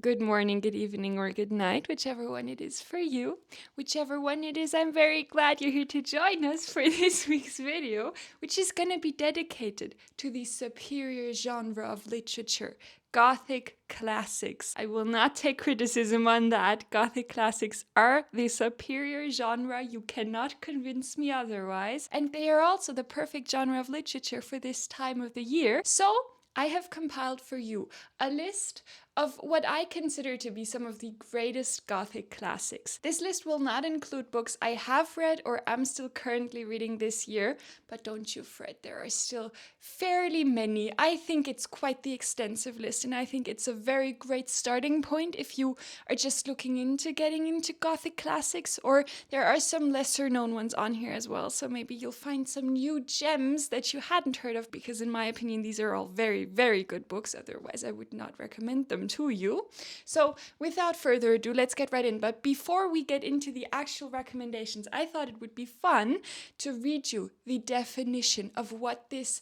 Good morning, good evening, or good night, whichever one it is for you. Whichever one it is, I'm very glad you're here to join us for this week's video, which is going to be dedicated to the superior genre of literature, Gothic classics. I will not take criticism on that. Gothic classics are the superior genre. You cannot convince me otherwise. And they are also the perfect genre of literature for this time of the year. So, I have compiled for you a list of what I consider to be some of the greatest Gothic classics. This list will not include books I have read or am still currently reading this year, but don't you fret, there are still fairly many. I think it's quite the extensive list, and I think it's a very great starting point if you are just looking into getting into Gothic classics, or there are some lesser known ones on here as well, so maybe you'll find some new gems that you hadn't heard of, because in my opinion these are all very, very good books. Otherwise I would not recommend them to you. So without further ado, let's get right in. But before we get into the actual recommendations, I thought it would be fun to read you the definition of what this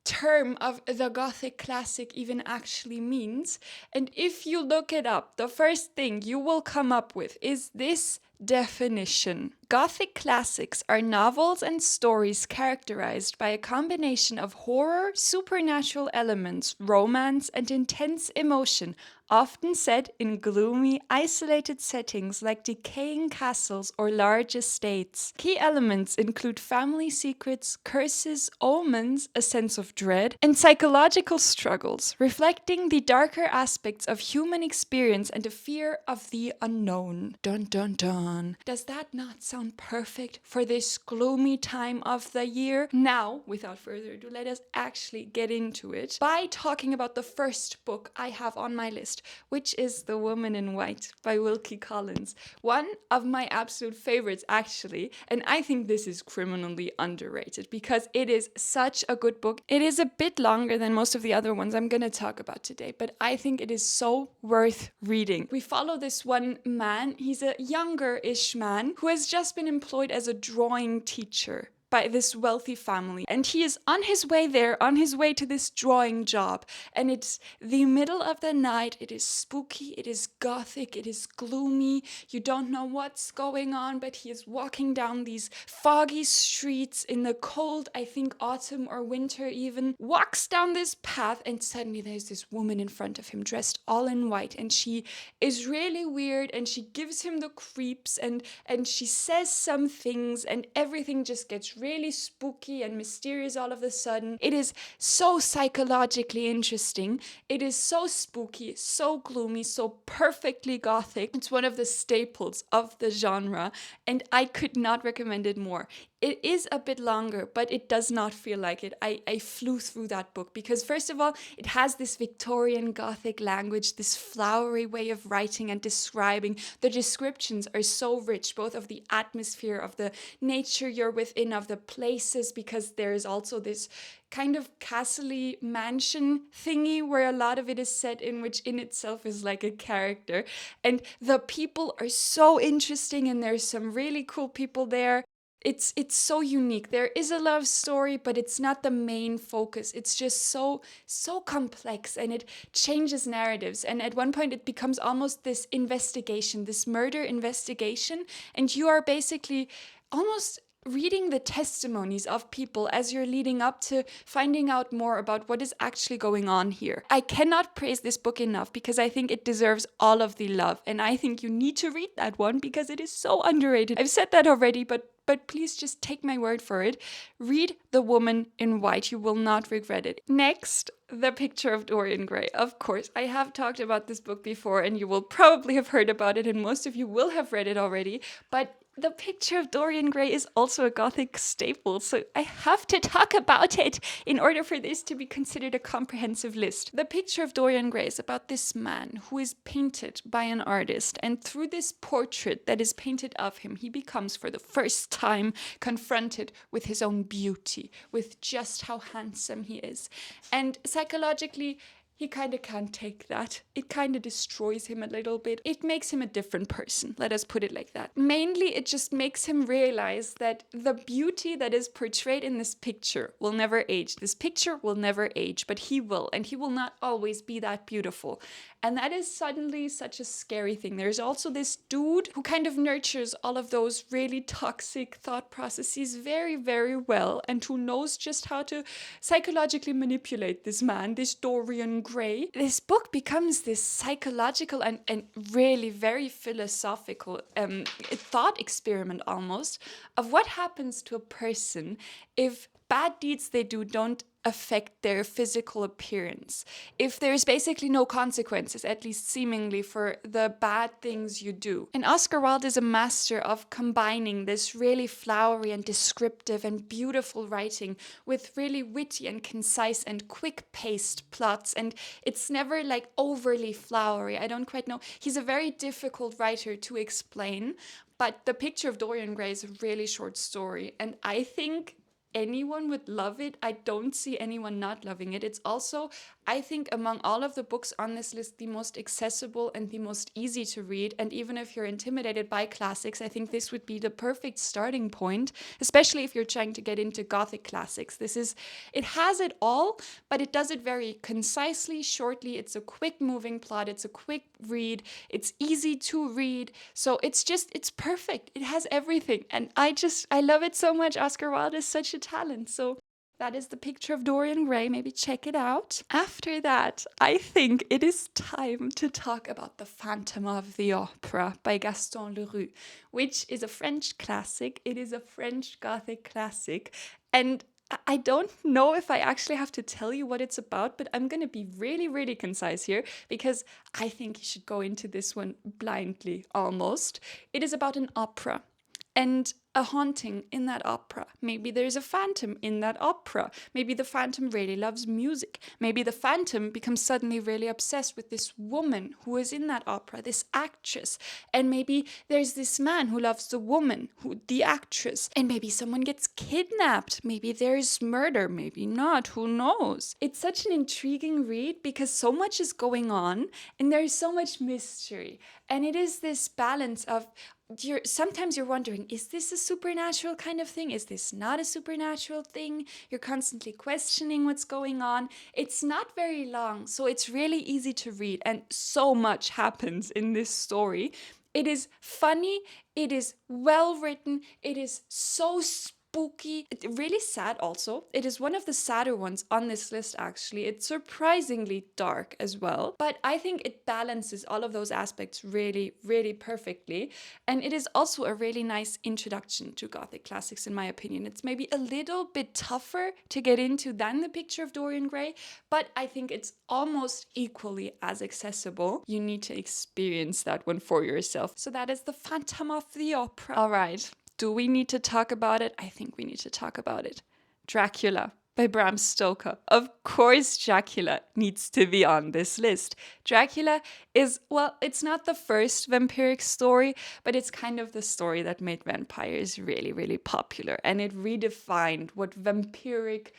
term of the Gothic classic even actually means. And if you look it up, the first thing you will come up with is this definition. Gothic classics are novels and stories characterized by a combination of horror, supernatural elements, romance, and intense emotion, often set in gloomy, isolated settings like decaying castles or large estates. Key elements include family secrets, curses, omens, a sense of dread, and psychological struggles, reflecting the darker aspects of human experience and a fear of the unknown. Dun dun dun. Does that not sound perfect for this gloomy time of the year? Now, without further ado, let us actually get into it by talking about the first book I have on my list, which is The Woman in White by Wilkie Collins. One of my absolute favorites, actually, and I think this is criminally underrated because it is such a good book. It is a bit longer than most of the other ones I'm going to talk about today, but I think it is so worth reading. We follow this one man. He's a younger-ish man who has just been employed as a drawing teacher by this wealthy family, and he is on his way to this drawing job, and it's the middle of the night. It is spooky, it is gothic, it is gloomy. You don't know what's going on, but he is walking down these foggy streets in the cold, I think autumn or winter even, walks down this path, and suddenly there's this woman in front of him dressed all in white, and she is really weird, and she gives him the creeps, and she says some things, and everything just gets really spooky and mysterious all of a sudden. It is so psychologically interesting. It is so spooky, so gloomy, so perfectly gothic. It's one of the staples of the genre, and I could not recommend it more. It is a bit longer, but it does not feel like it. I flew through that book because, first of all, it has this Victorian Gothic language, this flowery way of writing and describing. The descriptions are so rich, both of the atmosphere, of the nature you're within, of the places, because there's also this kind of castle-y mansion thingy where a lot of it is set in, which in itself is like a character. And the people are so interesting, and there's some really cool people there. It's so unique. There is a love story, but it's not the main focus. It's just so complex, and it changes narratives. And at one point it becomes almost this investigation, this murder investigation, and you are basically almost reading the testimonies of people as you're leading up to finding out more about what is actually going on here. I cannot praise this book enough because I think it deserves all of the love, and I think you need to read that one because it is so underrated. I've said that already, but please just take my word for it. Read The Woman in White. You will not regret it. Next, The Picture of Dorian Gray. Of course, I have talked about this book before, and you will probably have heard about it, and most of you will have read it already, but The Picture of Dorian Gray is also a Gothic staple, so I have to talk about it in order for this to be considered a comprehensive list. The Picture of Dorian Gray is about this man who is painted by an artist, and through this portrait that is painted of him, he becomes for the first time confronted with his own beauty, with just how handsome he is. And psychologically, he kind of can't take that. It kind of destroys him a little bit. It makes him a different person, let us put it like that. Mainly, it just makes him realize that the beauty that is portrayed in this picture will never age. This picture will never age, but he will, and he will not always be that beautiful. And that is suddenly such a scary thing. There's also this dude who kind of nurtures all of those really toxic thought processes very, very well, and who knows just how to psychologically manipulate this man, this Dorian Gray. This book becomes this psychological and really very philosophical thought experiment almost of what happens to a person if bad deeds they do don't affect their physical appearance. If there's basically no consequences, at least seemingly, for the bad things you do. And Oscar Wilde is a master of combining this really flowery and descriptive and beautiful writing with really witty and concise and quick-paced plots. And it's never like overly flowery. I don't quite know. He's a very difficult writer to explain, but The Picture of Dorian Gray is a really short story. And I think anyone would love it. I don't see anyone not loving it. It's also, I think, among all of the books on this list, the most accessible and the most easy to read. And even if you're intimidated by classics, I think this would be the perfect starting point, especially if you're trying to get into Gothic classics. It has it all, but it does it very concisely, shortly. It's a quick moving plot. It's a quick read. It's easy to read. So it's perfect. It has everything. And I love it so much. Oscar Wilde is such a talent. So that is The Picture of Dorian Gray. Maybe check it out. After that, I think it is time to talk about The Phantom of the Opera by Gaston Leroux, which is a French classic. It is a French Gothic classic. And I don't know if I actually have to tell you what it's about, but I'm going to be really, really concise here because I think you should go into this one blindly almost. It is about an opera and a haunting in that opera. Maybe there's a phantom in that opera. Maybe the phantom really loves music. Maybe the phantom becomes suddenly really obsessed with this woman who is in that opera, this actress. And maybe there's this man who loves the woman, the actress. And maybe someone gets kidnapped. Maybe there's murder, maybe not, who knows? It's such an intriguing read because so much is going on and there's so much mystery. And it is this balance of sometimes you're wondering, is this a supernatural kind of thing? Is this not a supernatural thing? You're constantly questioning what's going on. It's not very long, so it's really easy to read, and so much happens in this story. It is funny, it is well written, it is so spooky, really sad also. It is one of the sadder ones on this list actually. It's surprisingly dark as well, but I think it balances all of those aspects really, really perfectly. And it is also a really nice introduction to Gothic classics in my opinion. It's maybe a little bit tougher to get into than The Picture of Dorian Gray, but I think it's almost equally as accessible. You need to experience that one for yourself. So that is The Phantom of the Opera. All right. Do we need to talk about it? I think we need to talk about it. Dracula by Bram Stoker. Of course, Dracula needs to be on this list. Dracula is, well, it's not the first vampiric story, but it's kind of the story that made vampires really, really popular. And it redefined what vampiric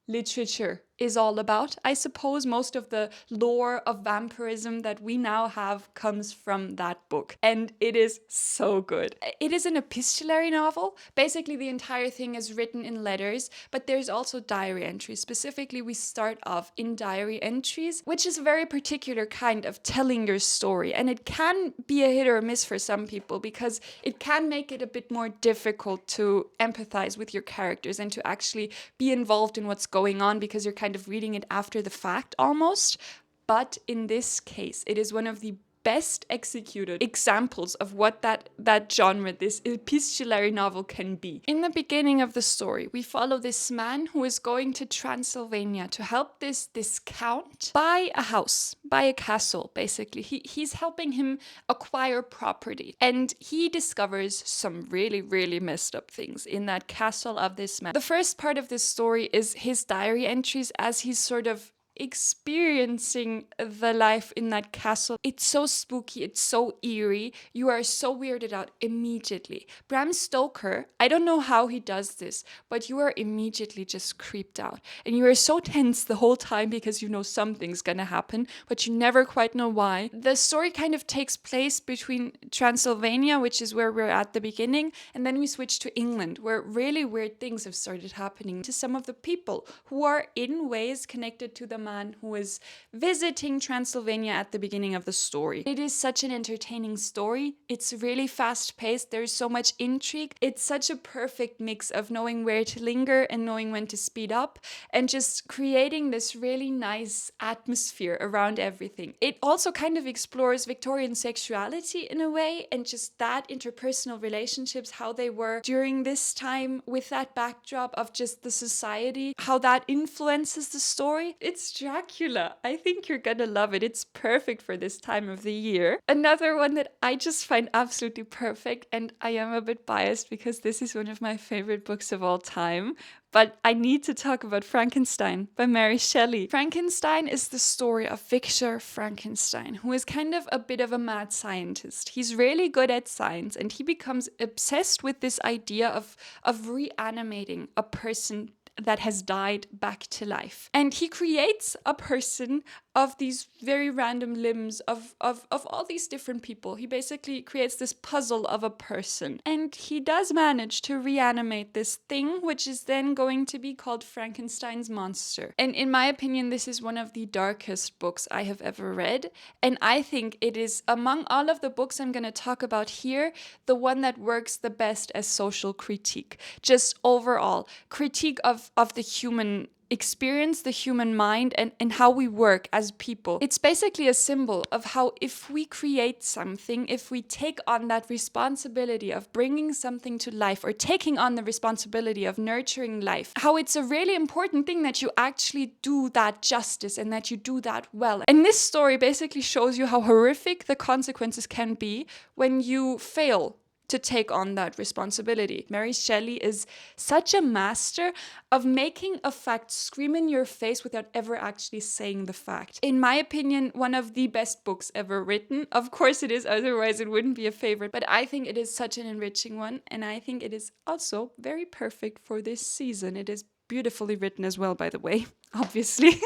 literature is all about. I suppose most of the lore of vampirism that we now have comes from that book, and it is so good. It is an epistolary novel. Basically, the entire thing is written in letters, but there's also diary entries. Specifically, we start off in diary entries, which is a very particular kind of telling your story, and it can be a hit or a miss for some people because it can make it a bit more difficult to empathize with your characters and to actually be involved in what's going on because you're kind of reading it after the fact almost. But in this case, it is one of the best executed examples of what that genre, this epistolary novel, can be. In the beginning of the story, we follow this man who is going to Transylvania to help this count buy a house, buy a castle, basically. He's helping him acquire property, and he discovers some really, really messed up things in that castle of this man. The first part of this story is his diary entries as he's sort of experiencing the life in that castle. It's so spooky, it's so eerie. You are so weirded out immediately. Bram Stoker, I don't know how he does this, but you are immediately just creeped out. And you are so tense the whole time because you know something's gonna happen, but you never quite know why. The story kind of takes place between Transylvania, which is where we're at the beginning, and then we switch to England, where really weird things have started happening to some of the people who are in ways connected to the man who is visiting Transylvania at the beginning of the story. It is such an entertaining story. It's really fast-paced. There's so much intrigue. It's such a perfect mix of knowing where to linger and knowing when to speed up, and just creating this really nice atmosphere around everything. It also kind of explores Victorian sexuality in a way, and just that interpersonal relationships, how they were during this time with that backdrop of just the society, how that influences the story. It's Dracula. I think you're gonna love it. It's perfect for this time of the year. Another one that I just find absolutely perfect, and I am a bit biased because this is one of my favorite books of all time, but I need to talk about Frankenstein by Mary Shelley. Frankenstein is the story of Victor Frankenstein, who is kind of a bit of a mad scientist. He's really good at science, and he becomes obsessed with this idea of reanimating a person that has died back to life. And he creates a person of these very random limbs of all these different people. He basically creates this puzzle of a person. And he does manage to reanimate this thing, which is then going to be called Frankenstein's monster. And in my opinion, this is one of the darkest books I have ever read. And I think it is, among all of the books I'm going to talk about here, the one that works the best as social critique. Just overall critique of the human experience, the human mind, and how we work as people. It's basically a symbol of how if we create something, if we take on that responsibility of bringing something to life or taking on the responsibility of nurturing life, how it's a really important thing that you actually do that justice and that you do that well. And this story basically shows you how horrific the consequences can be when you fail to take on that responsibility. Mary Shelley is such a master of making a fact scream in your face without ever actually saying the fact. In my opinion, one of the best books ever written. Of course it is, otherwise it wouldn't be a favorite, but I think it is such an enriching one, and I think it is also very perfect for this season. It is beautifully written as well, by the way, obviously.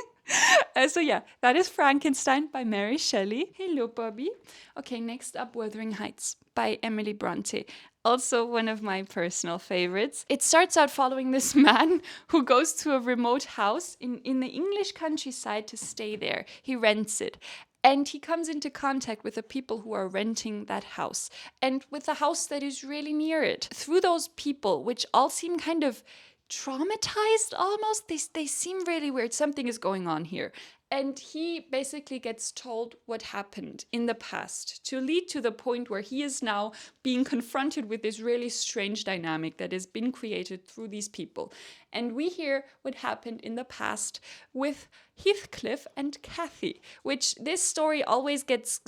So yeah, that is Frankenstein by Mary Shelley. Hello, Bobby. Okay, next up, Wuthering Heights by Emily Bronte. Also one of my personal favorites. It starts out following this man who goes to a remote house in the English countryside to stay there. He rents it. And he comes into contact with the people who are renting that house and with the house that is really near it. Through those people, which all seem kind of traumatized almost. They seem really weird. Something is going on here. And he basically gets told what happened in the past to lead to the point where he is now being confronted with this really strange dynamic that has been created through these people. And we hear what happened in the past with Heathcliff and Cathy, which this story always gets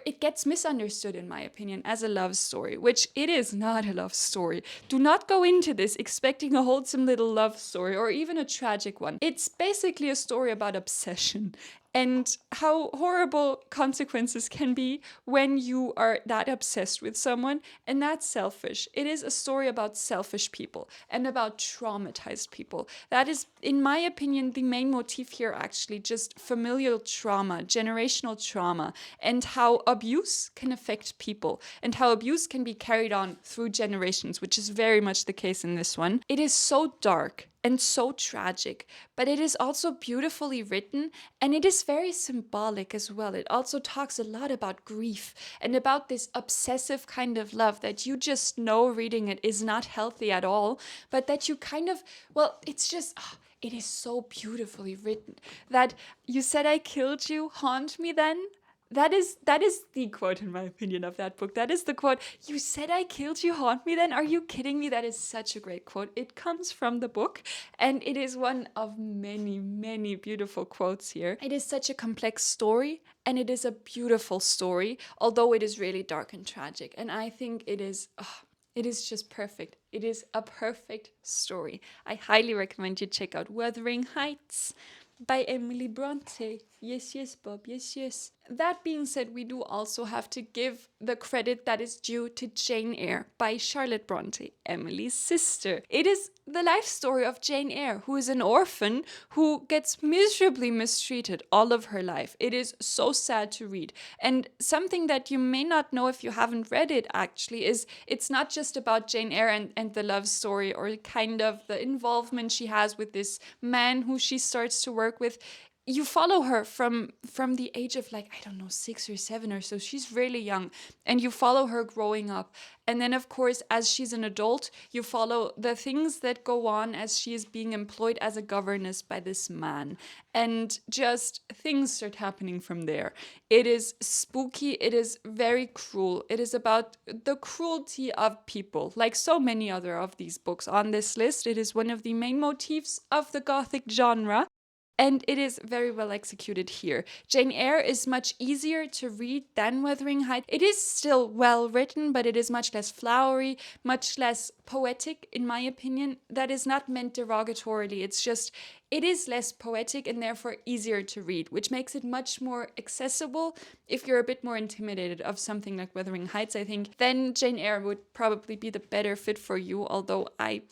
it gets misunderstood, in my opinion, as a love story, which it is not a love story. Do not go into this expecting a wholesome little love story or even a tragic one. It's basically a story about obsession and how horrible consequences can be when you are that obsessed with someone and that's selfish. It is a story about selfish people and about traumatized people. That is, in my opinion, the main motif here, actually, just familial trauma, generational trauma, and how abuse can affect people and how abuse can be carried on through generations, which is very much the case in this one. It is so dark and so tragic, but it is also beautifully written, and it is very symbolic as well. It also talks a lot about grief and about this obsessive kind of love that you just know reading it is not healthy at all, but that you kind of, it's just, it is so beautifully written that you said I killed you, haunt me then. That is the quote, in my opinion, of that book. That is the quote. You said I killed you, haunt me then? Are you kidding me? That is such a great quote. It comes from the book, and it is one of many, many beautiful quotes here. It is such a complex story, and it is a beautiful story, although it is really dark and tragic. And I think it is just perfect. It is a perfect story. I highly recommend you check out Wuthering Heights by Emily Bronte. Yes, yes, Bob, yes, yes. That being said, we do also have to give the credit that is due to Jane Eyre by Charlotte Bronte, Emily's sister. It is the life story of Jane Eyre, who is an orphan who gets miserably mistreated all of her life. It is so sad to read. And something that you may not know if you haven't read it, actually, is it's not just about Jane Eyre and the love story or kind of the involvement she has with this man who she starts to work with. you follow her from the age of like, I don't know, 6 or 7 or so. She's really young, and you follow her growing up. And then of course, as she's an adult, you follow the things that go on as she is being employed as a governess by this man, and just things start happening from there. It is spooky, it is very cruel. It is about the cruelty of people, like so many other of these books on this list. It is one of the main motifs of the Gothic genre. And it is very well executed here. Jane Eyre is much easier to read than Wuthering Heights. It is still well written, but it is much less flowery, much less poetic, in my opinion. That is not meant derogatorily. It's just, it is less poetic and therefore easier to read, which makes it much more accessible. If you're a bit more intimidated of something like Wuthering Heights, I think, then Jane Eyre would probably be the better fit for you, although I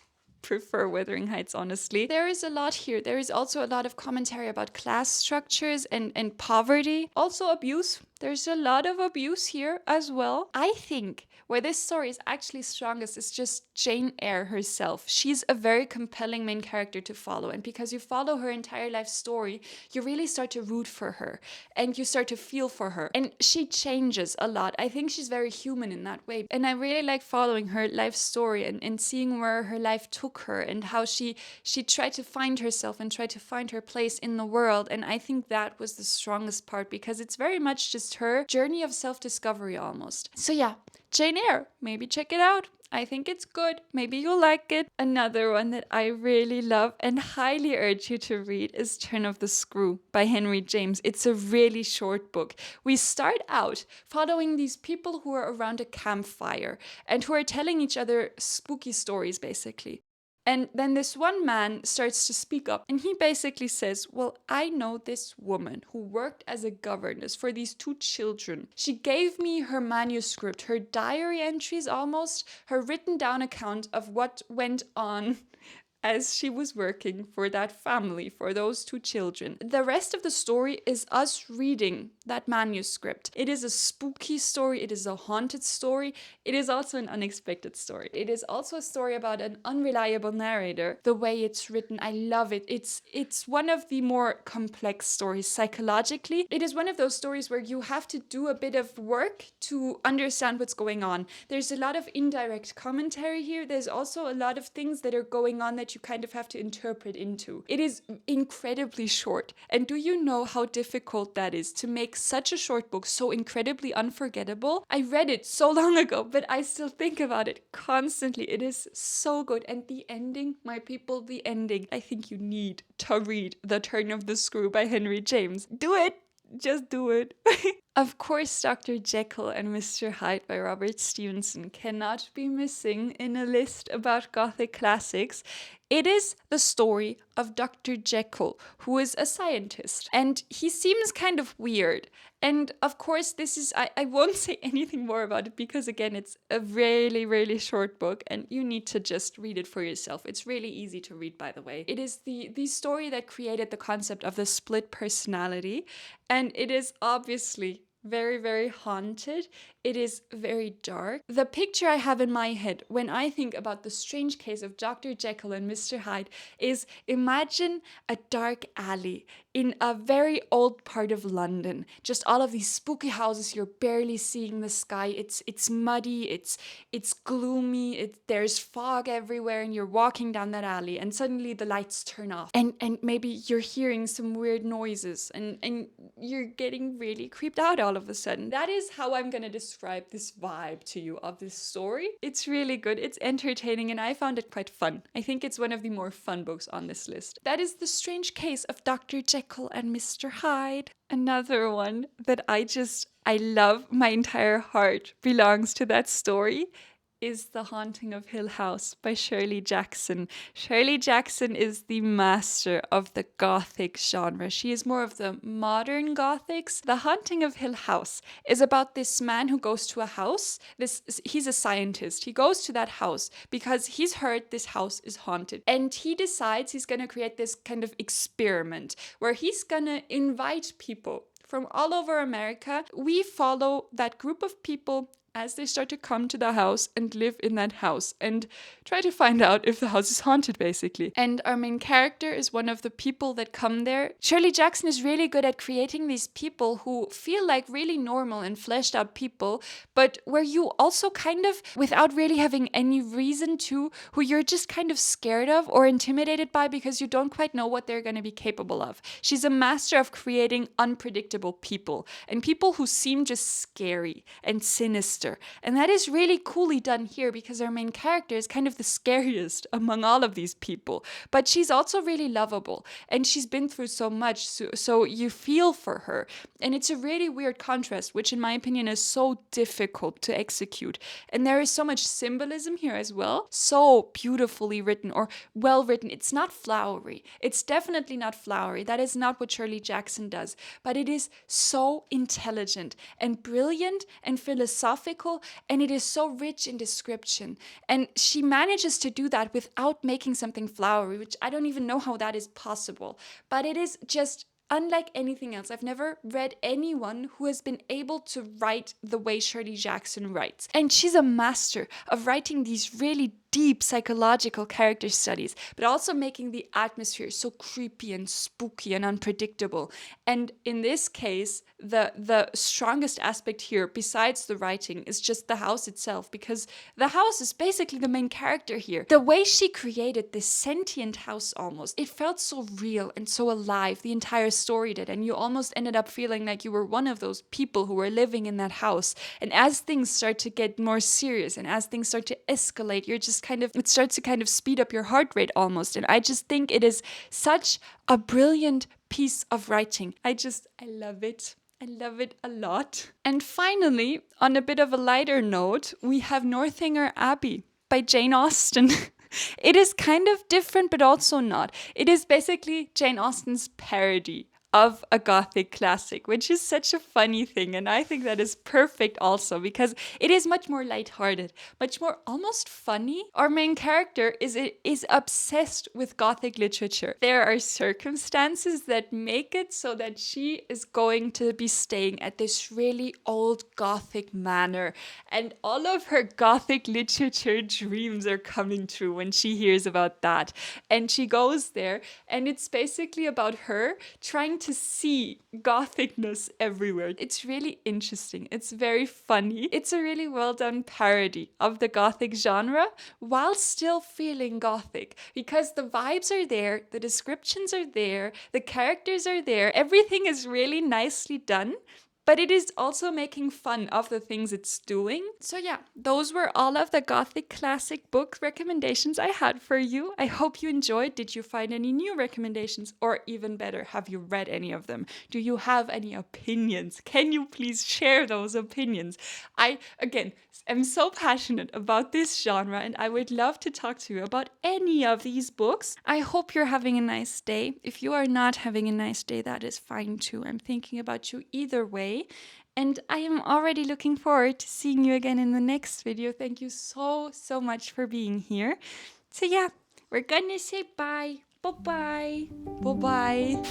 prefer Wuthering Heights, honestly. There is a lot here. There is also a lot of commentary about class structures and poverty. Also abuse. There's a lot of abuse here as well. I think where this story is actually strongest is just Jane Eyre herself. She's a very compelling main character to follow. And because you follow her entire life story, you really start to root for her and you start to feel for her. And she changes a lot. I think she's very human in that way. And I really like following her life story and seeing where her life took her and how she tried to find herself and tried to find her place in the world. And I think that was the strongest part because it's very much just her journey of self-discovery almost. So yeah, Jane Eyre, maybe check it out. I think it's good. Maybe you'll like it. Another one that I really love and highly urge you to read is Turn of the Screw by Henry James. It's a really short book. We start out following these people who are around a campfire and who are telling each other spooky stories, basically. And then this one man starts to speak up and he basically says, well, I know this woman who worked as a governess for these 2 children. She gave me her manuscript, her diary entries almost, her written down account of what went on as she was working for that family, for those 2 children. The rest of the story is us reading that manuscript. It is a spooky story, it is a haunted story, it is also an unexpected story. It is also a story about an unreliable narrator. The way it's written, I love it. It's one of the more complex stories psychologically. It is one of those stories where you have to do a bit of work to understand what's going on. There's a lot of indirect commentary here. There's also a lot of things that are going on that you kind of have to interpret into. It is incredibly short. And do you know how difficult that is to make such a short book so incredibly unforgettable? I read it so long ago, but I still think about it constantly. It is so good. And the ending, my people, the ending. I think you need to read The Turn of the Screw by Henry James. Do it! Just do it. Of course, Dr. Jekyll and Mr. Hyde by Robert Stevenson cannot be missing in a list about Gothic classics. It is the story of Dr. Jekyll, who is a scientist, and he seems kind of weird. And of course, this is, I won't say anything more about it because, again, it's a really, really short book and you need to just read it for yourself. It's really easy to read, by the way. It is the story that created the concept of the split personality, and it is obviously very, very haunted. It is very dark. The picture I have in my head when I think about the strange case of Dr. Jekyll and Mr. Hyde is, imagine a dark alley in a very old part of London. Just all of these spooky houses, you're barely seeing the sky. It's muddy, it's gloomy, there's fog everywhere, and you're walking down that alley and suddenly the lights turn off. And maybe you're hearing some weird noises and you're getting really creeped out all of a sudden. That is how I'm gonna describe this vibe to you of this story. It's really good, it's entertaining, and I found it quite fun. I think it's one of the more fun books on this list. That is The Strange Case of Dr. Jekyll and Mr. Hyde. Another one that I love, my entire heart belongs to that story, is The Haunting of Hill House by Shirley Jackson. Shirley Jackson is the master of the Gothic genre. She is more of the modern Gothics. The Haunting of Hill House is about this man who goes to a house. He's a scientist. He goes to that house because he's heard this house is haunted. And he decides he's going to create this kind of experiment where he's going to invite people from all over America. We follow that group of people as they start to come to the house and live in that house and try to find out if the house is haunted, basically. And our main character is one of the people that come there. Shirley Jackson is really good at creating these people who feel like really normal and fleshed out people, but where you also kind of, without really having any reason to, who you're just kind of scared of or intimidated by because you don't quite know what they're going to be capable of. She's a master of creating unpredictable people and people who seem just scary and sinister. And that is really coolly done here because our main character is kind of the scariest among all of these people. But she's also really lovable and she's been through so much, so you feel for her. And it's a really weird contrast, which in my opinion is so difficult to execute. And there is so much symbolism here as well. So beautifully written or well written. It's not flowery. It's definitely not flowery. That is not what Shirley Jackson does. But it is so intelligent and brilliant and philosophical, and it is so rich in description. And she manages to do that without making something flowery, which I don't even know how that is possible. But it is just unlike anything else. I've never read anyone who has been able to write the way Shirley Jackson writes. And she's a master of writing these really deep psychological character studies, but also making the atmosphere so creepy and spooky and unpredictable. And in this case, the strongest aspect here, besides the writing, is just the house itself, because the house is basically the main character here. The way she created this sentient house almost, it felt so real and so alive, the entire story did, and you almost ended up feeling like you were one of those people who were living in that house. And as things start to get more serious and as things start to escalate, you're just it starts to kind of speed up your heart rate almost. And I just think it is such a brilliant piece of writing. I love it. I love it a lot. And finally, on a bit of a lighter note, we have Northanger Abbey by Jane Austen. It is kind of different, but also not. It is basically Jane Austen's parody of a Gothic classic, which is such a funny thing. And I think that is perfect also because it is much more lighthearted, much more almost funny. Our main character is obsessed with Gothic literature. There are circumstances that make it so that she is going to be staying at this really old Gothic manor. And all of her Gothic literature dreams are coming true when she hears about that. And she goes there, and it's basically about her trying to see Gothicness everywhere. It's really interesting. It's very funny. It's a really well done parody of the Gothic genre while still feeling Gothic, because the vibes are there, the descriptions are there, the characters are there. Everything is really nicely done. But it is also making fun of the things it's doing. So yeah, those were all of the Gothic classic book recommendations I had for you. I hope you enjoyed. Did you find any new recommendations? Or even better, have you read any of them? Do you have any opinions? Can you please share those opinions? I, again, am so passionate about this genre, and I would love to talk to you about any of these books. I hope you're having a nice day. If you are not having a nice day, that is fine too. I'm thinking about you either way. And I am already looking forward to seeing you again in the next video. Thank you so much for being here. So yeah, we're gonna say bye. Bye-bye. Bye-bye.